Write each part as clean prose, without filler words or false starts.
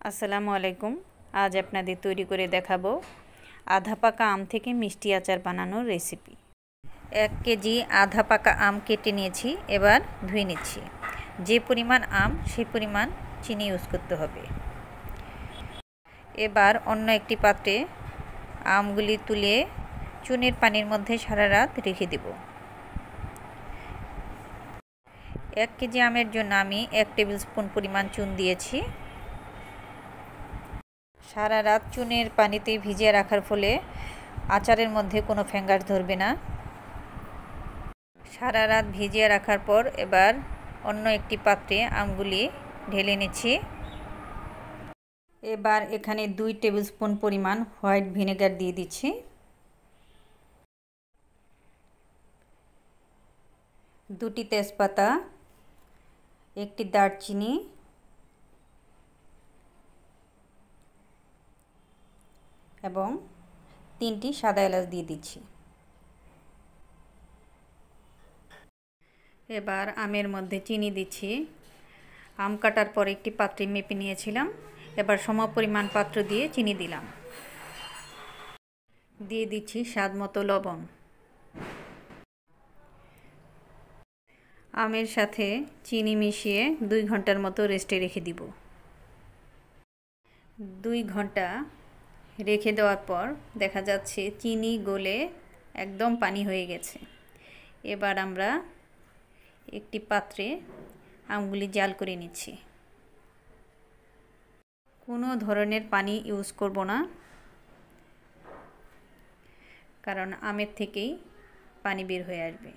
আসসালামু আলাইকুম। আজ আপনাদের তৈরি করে দেখাবো আধা পাকা আম থেকে মিষ্টি আচার বানানোর রেসিপি। 1 কেজি আধা পাকা আম কেটে নিয়েছি, এবার ধুয়ে নিচ্ছি। যে পরিমাণ আম সেই পরিমাণ চিনি ইউজ করতে হবে। এবার অন্য একটি পাত্রে আমগুলি তুলে চুনের পানির মধ্যে সারা রাত রেখে দেব। 1 কেজি আমের জন্য আমি 1 টেবিল স্পুন পরিমাণ চুন দিয়েছি। সারা রাত চুনের পানিতে ভিজিয়ে রাখার ফলে আচারের মধ্যে কোনো ফ্যাঙ্গাস ধরবে না। সারা রাত ভিজিয়ে রাখার পর এবার অন্য একটি পাত্রে আমগুলি ঢেলে নিচ্ছি। এবার এখানে 2 টেবিল স্পুন পরিমাণ হোয়াইট ভিনেগার দিয়ে দিচ্ছি। দুটি তেজপাতা, একটি দারচিনি এবং 3টি সাদা এলাচ দিয়ে দিচ্ছি। এবার আমের মধ্যে চিনি দিচ্ছি। আম কাটার পর একটি পাত্রে মেপে নিয়েছিলাম, এবার সমপরিমাণ পাত্র দিয়ে চিনি দিলাম। দিয়ে দিচ্ছি স্বাদ মতো লবণ। আমের সাথে চিনি মিশিয়ে 2 ঘন্টার মতো রেস্টে রেখে দিব। 2 ঘন্টা রেখে দেওয়ার পর দেখা যাচ্ছে চিনি গলে একদম পানি হয়ে গেছে। এবার আমরা একটি পাত্রে আমগুলি জাল করে নিচ্ছি। কোনো ধরনের পানি ইউজ করব না, কারণ আমের থেকেই পানি বের হয়ে আসবে।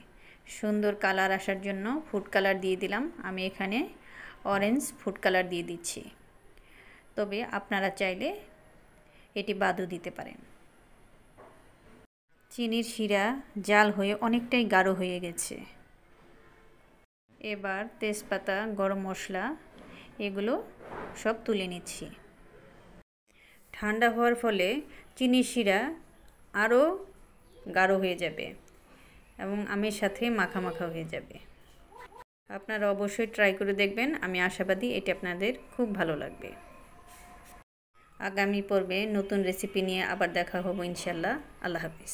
সুন্দর কালার আসার জন্য ফুড কালার দিয়ে দিলাম। আমি এখানে অরেঞ্জ ফুড কালার দিয়ে দিচ্ছি, তবে আপনারা চাইলে এটি বাদও দিতে পারেন। চিনির শিরা জাল হয়ে অনেকটাই গাঢ় হয়ে গেছে। এবার তেজপাতা, গরম মশলা এগুলো সব তুলে নিচ্ছি। ঠান্ডা হওয়ার ফলে চিনির শিরা আরও গাঢ় হয়ে যাবে এবং আমের সাথে মাখা মাখা হয়ে যাবে। আপনারা অবশ্যই ট্রাই করে দেখবেন। আমি আশাবাদী এটি আপনাদের খুব ভালো লাগবে। আগামী পর্বে নতুন রেসিপি নিয়ে আবার দেখা হবে ইনশাল্লাহ। আল্লাহ হাফিজ।